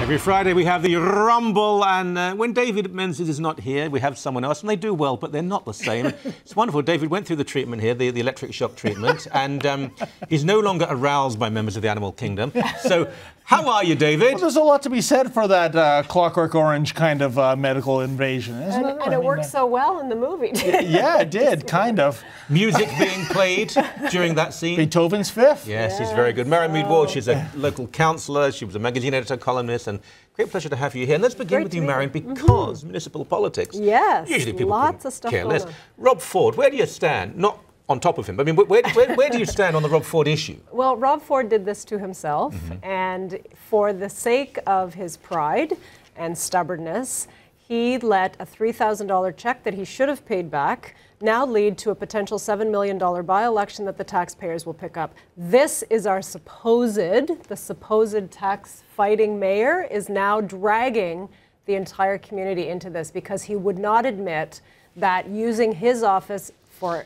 Every Friday we have the Rumble, and when David Menzies is not here, we have someone else, and they do well, but they're not the same. It's wonderful. David went through the treatment here, the electric shock treatment, and he's no longer aroused by members of the animal kingdom. So, how are you, David? Well, there's a lot to be said for that Clockwork Orange kind of medical invasion, isn't it? And it worked so well in the movie. Yeah, it did, kind of. Music being played during that scene. Beethoven's Fifth. Yes, he's very good. Marianne Meed, she's a local councillor. She was a magazine editor, columnist, and great pleasure to have you here. And let's begin with you, Marianne, because municipal politics. Yes, usually people lots of stuff care less. going on. Rob Ford, where do you stand? Not on top of him. I mean, where do you stand on the Rob Ford issue? Well, Rob Ford did this to himself, and for the sake of his pride and stubbornness, he let a $3,000 check that he should have paid back now lead to a potential $7 million by-election that the taxpayers will pick up. This is our the supposed tax-fighting mayor is now dragging the entire community into this because he would not admit that using his office for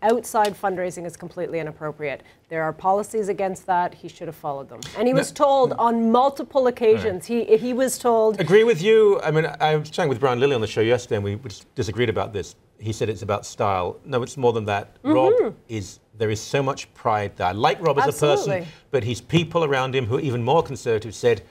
outside fundraising is completely inappropriate. There are policies against that. He should have followed them. And he was told on multiple occasions, he was told... Agree with you. I mean, I was chatting with Brian Lilly on the show yesterday and we disagreed about this. He said it's about style. No, it's more than that. Rob there is so much pride there. I like Rob as a person, but his people around him who are even more conservative said,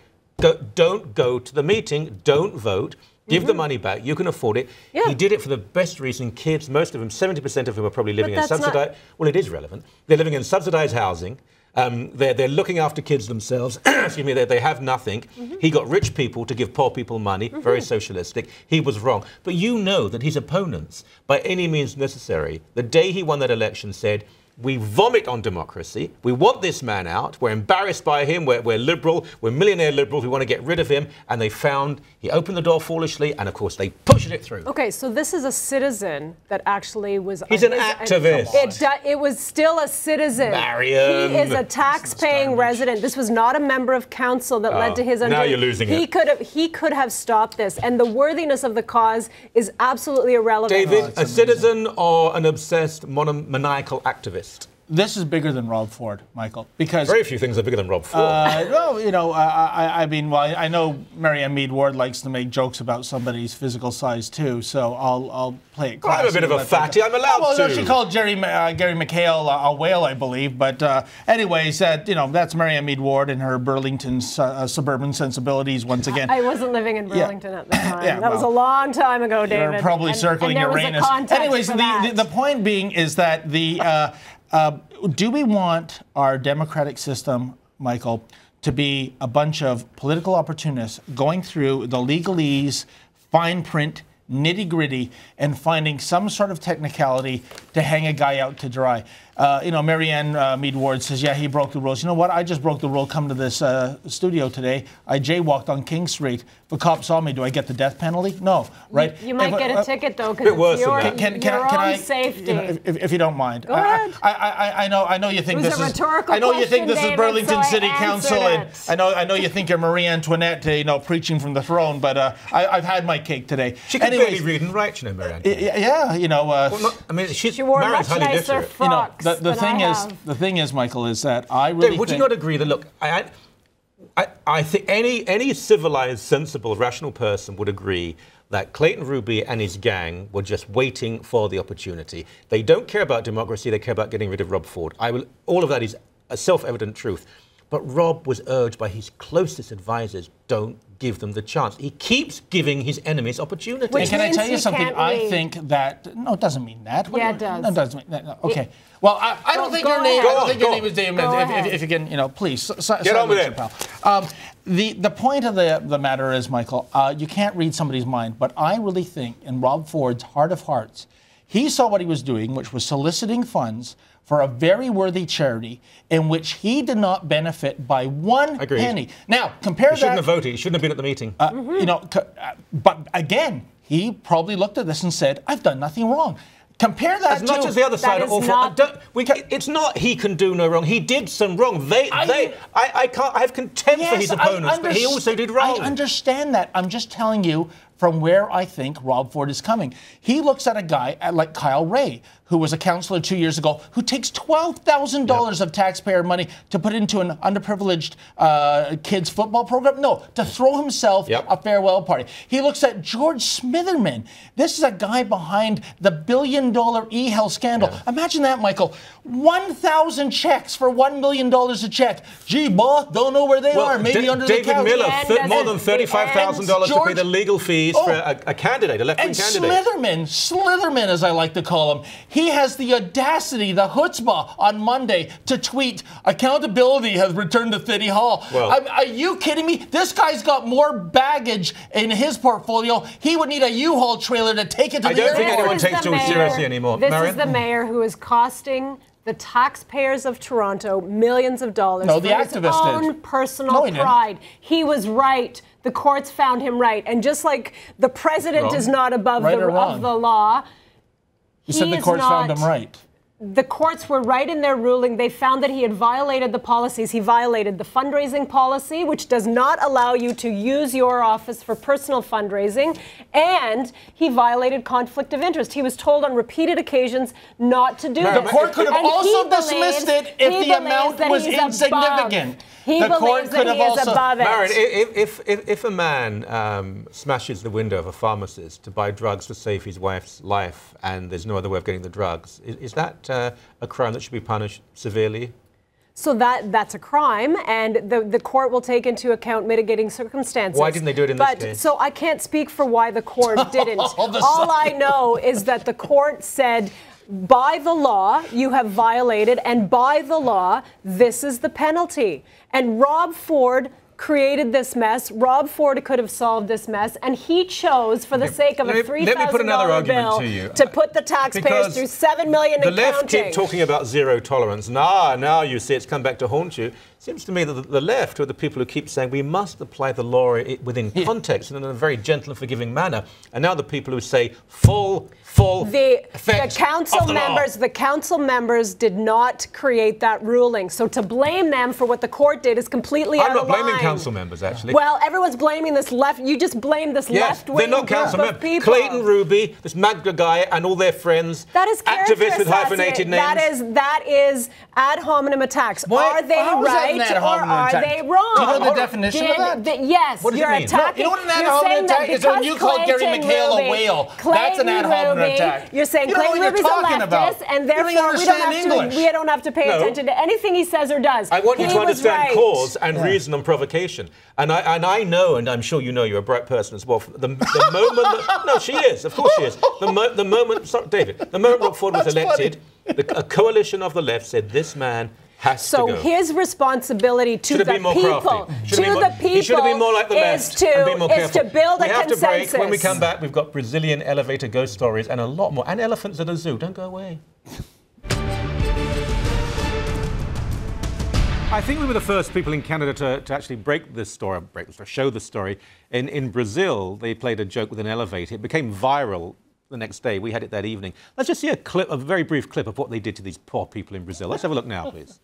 don't go to the meeting, don't vote. Give the money back. You can afford it. Yeah. He did it for the best reason. Kids, most of them, 70% of whom are probably living in subsidized... Well, it is relevant. They're living in subsidized housing. They're looking after kids themselves. Excuse me, they have nothing. He got rich people to give poor people money. Very socialistic. He was wrong. But you know that his opponents, by any means necessary, the day he won that election said, we vomit on democracy. We want this man out. We're embarrassed by him. We're liberal. We're millionaire liberals. We want to get rid of him. And they found he opened the door foolishly, and of course they pushed it through. Okay, so this is a citizen that actually was... He's an activist. It was still a citizen. Marianne. He is a tax-paying resident. This was not a member of council that led to his... Now you're losing it. He could have stopped this, and the worthiness of the cause is absolutely irrelevant. David, a citizen or an obsessed maniacal activist? This is bigger than Rob Ford, Michael, because... Very few things are bigger than Rob Ford. Well, you know, I mean, well, I know Marianne Meed Ward likes to make jokes about somebody's physical size, too, so I'll play it classy. I'm a bit of a fatty, I'm allowed to. Well, she called Gary McHale a whale, I believe, but anyways, you know, that's Marianne Meed Ward and her Burlington suburban sensibilities once again. I wasn't living in Burlington at the time. That was a long time ago, David. You're probably circling Uranus. Anyways, the point being is that do we want our democratic system, Michael, to be a bunch of political opportunists going through the legalese, fine print, nitty-gritty, and finding some sort of technicality to hang a guy out to dry? You know, Marianne Meed Ward says, yeah, he broke the rules. You know what? I just broke the rule. Come to this studio today. I jaywalked on King Street. If a cop saw me, do I get the death penalty? No, right? You might get a ticket, though, because it's your own safety. You know, if you don't mind. Go ahead. I know you think this is... I know you think this is Burlington City Council, and I know you think you're Marie Antoinette, you know, preaching from the throne, but I've had my cake today. She can barely read and write, you know, Marianne. Yeah, you know... I mean, she wore much nicer frocks. The thing is, Michael, is that I really Dave, would you not agree that, look, I think any civilized, sensible, rational person would agree that Clayton Ruby and his gang were just waiting for the opportunity. They don't care about democracy, they care about getting rid of Rob Ford. All of that is a self-evident truth. But Rob was urged by his closest advisors, don't give them the chance. He keeps giving his enemies opportunities. And can I tell you something? I think that... No, it doesn't mean that. Yeah, it does. No, it doesn't mean that. No. Okay. Well, I don't think your name is David Menzies. If you can, you know, please. Get on with it. The point of the matter is, Michael, you can't read somebody's mind, but I really think in Rob Ford's heart of hearts, he saw what he was doing, which was soliciting funds for a very worthy charity in which he did not benefit by one penny. Now, compare that... He shouldn't have voted. He shouldn't have been at the meeting. You know, but again, he probably looked at this and said, I've done nothing wrong. Compare that as much as the other side are awful. It's not he can do no wrong. He did some wrong. I have contempt for his opponents, but he also did wrong. I understand that. I'm just telling you, from where I think Rob Ford is coming. He looks at a guy like Kyle Ray, who was a councillor 2 years ago, who takes $12,000 of taxpayer money to put into an underprivileged kids football program. No, to throw himself a farewell party. He looks at George Smitherman. This is a guy behind the billion-dollar e-health scandal. Imagine that, Michael. 1,000 checks for $1 million a check. Gee, boss, don't know where they are. Maybe under the couch. David Miller, more than $35,000 to pay the legal fees for a candidate, a left-wing candidate. And Slitherman, as I like to call him, he has the audacity, the chutzpah on Monday to tweet, accountability has returned to City Hall. Well, are you kidding me? This guy's got more baggage in his portfolio. He would need a U-Haul trailer to take it to the airport. I don't think anyone takes George seriously anymore. This is the mayor who is costing the taxpayers of Toronto millions of dollars for his own personal pride. He was right. The courts found him right. And just like the president is not above the law, you said the courts found him right. The courts were right in their ruling. They found that he had violated the policies. He violated the fundraising policy, which does not allow you to use your office for personal fundraising, and he violated conflict of interest. He was told on repeated occasions not to do this. The court could have also dismissed it if the amount was insignificant. He believes that he is above it. Marianne, if a man smashes the window of a pharmacist to buy drugs to save his wife's life and there's no other way of getting the drugs, is that a crime that should be punished severely? So that's a crime, and the court will take into account mitigating circumstances. Why didn't they do it in this case? So I can't speak for why the court didn't. All I know is that the court said, by the law, you have violated, and by the law, this is the penalty. And Rob Ford created this mess. Rob Ford could have solved this mess, and he chose, for the sake of a $3,000 bill, to put the taxpayers through $7 million and counting. The left keep talking about zero tolerance. Now you see it's come back to haunt you. Seems to me that the left are the people who keep saying we must apply the law within context and in a very gentle and forgiving manner. And now the people who say full effect of the law. The council members did not create that ruling. So to blame them for what the court did is completely out of line. I'm not blaming council members, actually. Well, everyone's blaming this left. You just blame this left-wing they're not council members. People. Clayton Ruby, this MAGA guy, and all their friends. That is activists with hyphenated names. That is ad hominem attacks. Are they right or are they wrong? Do you know the definition of that? Yes. What does it mean? You know what an ad hominem attack is? When you call Gary McHale a whale. That's an ad hominem attack. You're saying Clayton Ruby's a leftist, and therefore we don't have to pay attention to anything he says or does. I want you to understand cause and reason and provocation. And I know, and I'm sure you know, you're a bright person as well. The moment no, she is. Of course she is. The moment, sorry, David, the moment Rob Ford was elected, a coalition of the left said this man has to go. So his responsibility to the people, he should have been more like the left and be more careful. To build a consensus. We have to break. When we come back, we've got Brazilian elevator ghost stories and a lot more. And elephants at a zoo. Don't go away. I think we were the first people in Canada to actually show the story. In Brazil, they played a joke with an elevator. It became viral the next day. We had it that evening. Let's just see a very brief clip of what they did to these poor people in Brazil. Let's have a look now, please.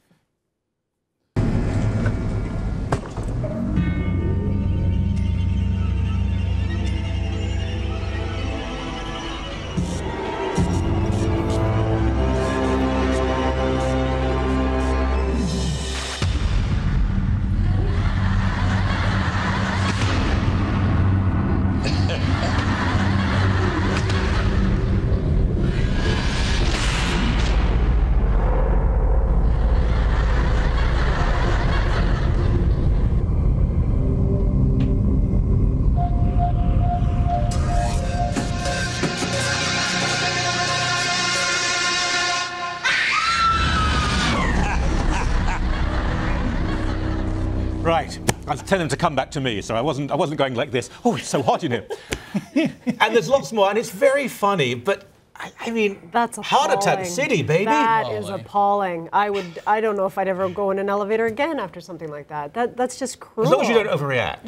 Right. I was telling them to come back to me, so I wasn't going like this. Oh, it's so hot in here. And there's lots more, and it's very funny, but I mean, that's Heart Attack City, baby. That is appalling. I don't know if I'd ever go in an elevator again after something like that. That's just cruel. As long as you don't overreact.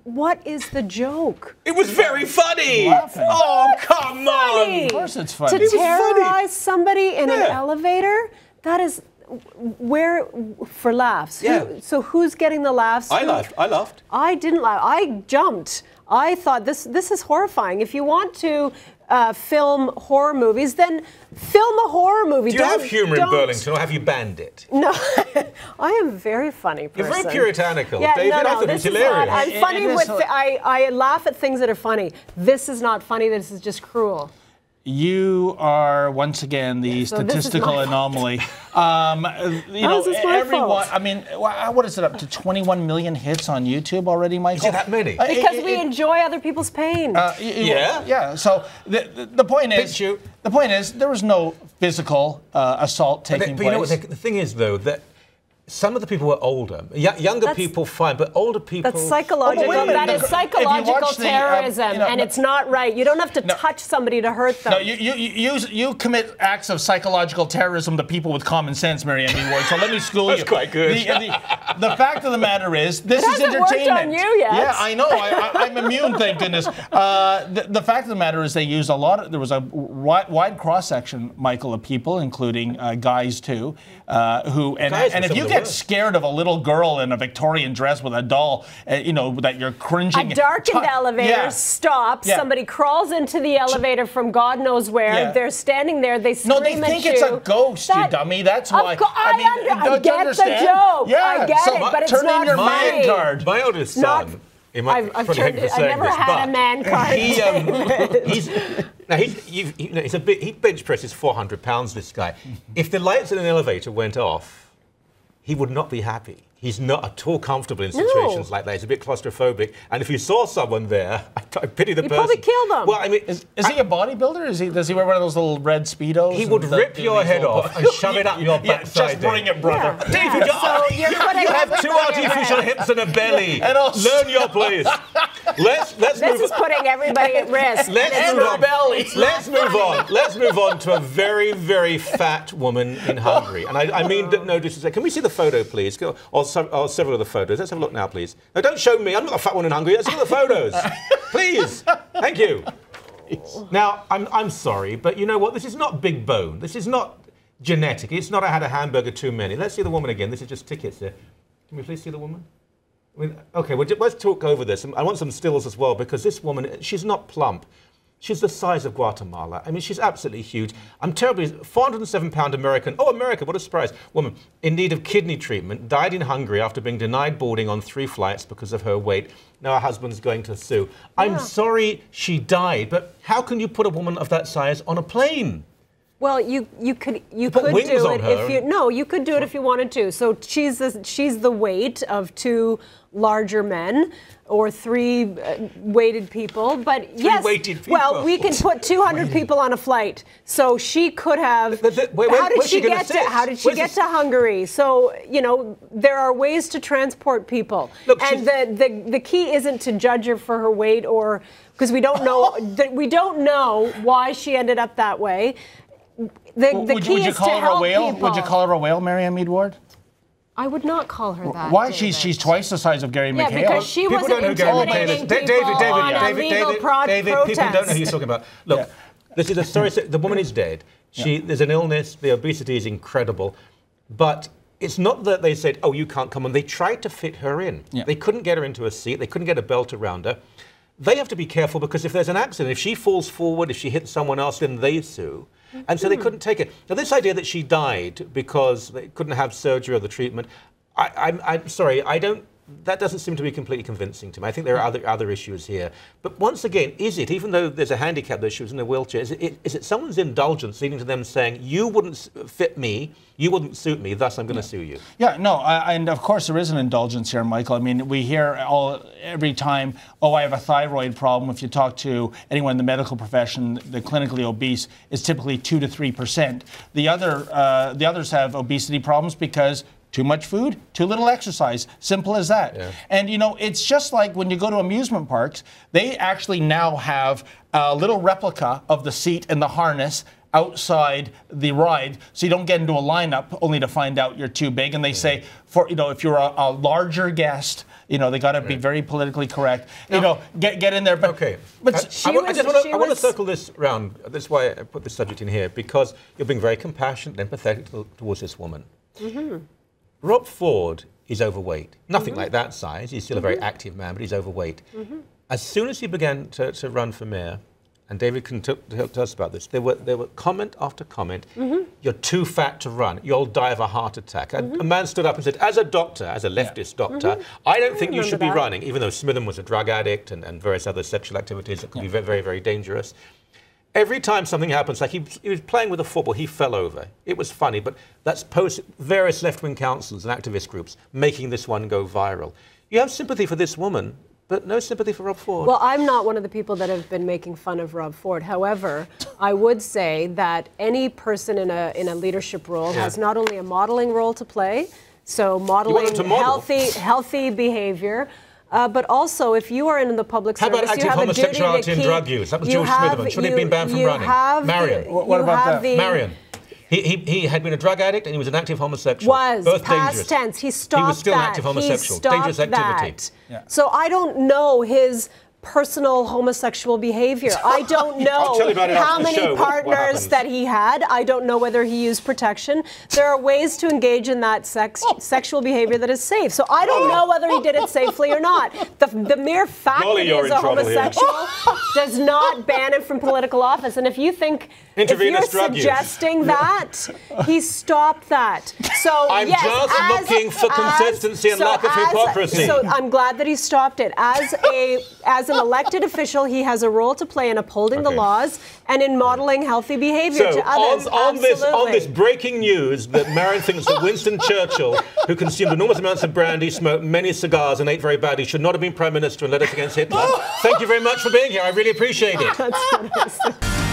What is the joke? It was very funny. Oh, come on. Of course it's funny. To terrorize somebody in an elevator? That is for laughs. Yeah. So who's getting the laughs? I laughed. I didn't laugh. I jumped. I thought this is horrifying. If you want to film horror movies, then film a horror movie. Do you have humour in Burlington, or have you banned it? No, I am a very funny person. You're very puritanical, yeah, David. No, I thought it was hilarious. I'm funny with. I laugh at things that are funny. This is not funny. This is just cruel. You are once again the statistical anomaly. You know, everyone. I mean, what is it up to 21 million hits on YouTube already, Michael? Is it that many? Because we enjoy other people's pain. Yeah. So the point is, there was no physical assault taking place. But you know what? The thing is, though, that some of the people were older. Younger people, fine, but older people... That's psychological. That is psychological terrorism, and it's not right. You don't have to touch somebody to hurt them. No, you commit acts of psychological terrorism to people with common sense, Marianne Meed. So let me school you. That's quite good. The fact of the matter is, this is entertainment. It hasn't worked on you yet. Yeah, I know. I'm immune, thank goodness. The fact of the matter is, they used a lot. There was a wide cross section, Michael, of people, including guys too, who and if you get scared of a little girl in a Victorian dress with a doll, you know, that you're cringing. A darkened elevator stops. Yeah. Somebody crawls into the elevator from God knows where. Yeah. They're standing there. They scream at you. No, they think it's a ghost, you dummy. That's why. I get the joke. Yeah. I get it, but it's not funny. My oldest son. I've never had a man card. He bench presses 400 pounds, this guy. If the lights in an elevator went off, he would not be happy. He's not at all comfortable in situations like that. He's a bit claustrophobic. And if you saw someone there, I pity the person. You'd probably kill them. Well, I mean, is he a bodybuilder? Does he wear one of those little red Speedos? He would rip your head off and shove it up your backside. Just bring it, brother. Yeah. David, you have two artificial hips and a belly. Learn your place. This is putting everybody at risk. Let's move on to a very, very fat woman in Hungary. And I mean no disrespect. Can we see the photo, please? Or several of the photos. Let's have a look now, please. No, don't show me. I'm not a fat one in Hungary. Let's look at the photos. Please. Thank you. Now, I'm sorry, but you know what? This is not big bone. This is not genetic. It's not I had a hamburger too many. Let's see the woman again. This is just tickets here. Can we please see the woman? Okay, well, let's talk over this. I want some stills as well, because this woman, she's not plump. She's the size of Guatemala. I mean, she's absolutely huge. I'm terribly... 407-pound American... Oh, America, what a surprise. Woman in need of kidney treatment, died in Hungary after being denied boarding on 3 flights because of her weight. Now her husband's going to sue. Yeah. I'm sorry she died, but how can you put a woman of that size on a plane? Well, you could do it if you could do it if you wanted to. So she's the weight of 2 larger men or 3 weighted people. But yes, weighted people. Well, we can put 200 people on a flight. So she could have. How did she get to Hungary? So you know there are ways to transport people, and the key isn't to judge her for her weight or because we don't know why she ended up that way. The key is to help people. Would you call her a whale, Marianne Meed? I would not call her that. Why? She's twice the size of Gary McHale. Yeah, because she wasn't intimidating people on a legal protest. People don't know who you're talking about. Look, this is a story. The woman is dead. There's an illness. The obesity is incredible, but it's not that they said, "Oh, you can't come on." They tried to fit her in. Yeah. They couldn't get her into a seat. They couldn't get a belt around her. They have to be careful because if there's an accident, if she falls forward, if she hits someone else, then they sue. And so they couldn't take it. Now, this idea that she died because they couldn't have surgery or the treatment, I'm sorry, that doesn't seem to be completely convincing to me. I think there are other issues here. But once again, is it, even though there's a handicap that she was in a wheelchair, is it someone's indulgence leading to them saying, you wouldn't fit me, you wouldn't suit me, thus I'm going to sue you? Yeah, no, and of course there is an indulgence here, Michael. I mean, we hear every time, oh, I have a thyroid problem. If you talk to anyone in the medical profession, the clinically obese is typically 2 to 3%. The others have obesity problems because too much food, too little exercise. Simple as that. Yeah. And, you know, it's just like when you go to amusement parks, they actually now have a little replica of the seat and the harness outside the ride, so you don't get into a lineup only to find out you're too big. And they say, if you're a larger guest, you know, they got to be very politically correct. Now, you know, get in there. But, okay. But I want to circle this round. That's why I put this subject in here, because you're being very compassionate and empathetic towards this woman. Mm-hmm. Rob Ford is overweight. Nothing like that size. He's still a very active man, but he's overweight. Mm-hmm. as soon as he began to run for mayor, and David can tell us about this, there were comment after comment, you're too fat to run, you'll die of a heart attack. A man stood up and said, as a doctor, as a leftist doctor, I don't think you should be running, even though Smitham was a drug addict and various other sexual activities that could be very, very, very dangerous. Every time something happens, like he was playing with a football, he fell over. It was funny, but that's various left-wing councils and activist groups making this one go viral. You have sympathy for this woman, but no sympathy for Rob Ford. Well, I'm not one of the people that have been making fun of Rob Ford. However, I would say that any person in a leadership role has not only a modeling role to play, so modeling healthy behavior, but also if you are in the public service, how about active homosexuality and drug use? That was George Smitherman. Should he have been banned from running? Marianne. What about that? Marianne. He had been a drug addict and he was an active homosexual. Both past dangerous. Tense. He stopped that. He was still an active homosexual. Dangerous activity. Yeah. So I don't know his personal homosexual behavior. I don't know how many partners that he had. I don't know whether he used protection. There are ways to engage in that sexual behavior that is safe. So I don't know whether he did it safely or not. The mere fact that he is a homosexual does not ban him from political office. And if you think, if you're suggesting that, he stopped that. So I'm just looking for consistency and lack of hypocrisy. So I'm glad that he stopped it. As an elected official, he has a role to play in upholding the laws and in modeling healthy behavior to others. On this breaking news that Marianne thinks that Winston Churchill, who consumed enormous amounts of brandy, smoked many cigars and ate very badly, should not have been Prime Minister and led us against Hitler. Thank you very much for being here. I really appreciate it. That's what I said.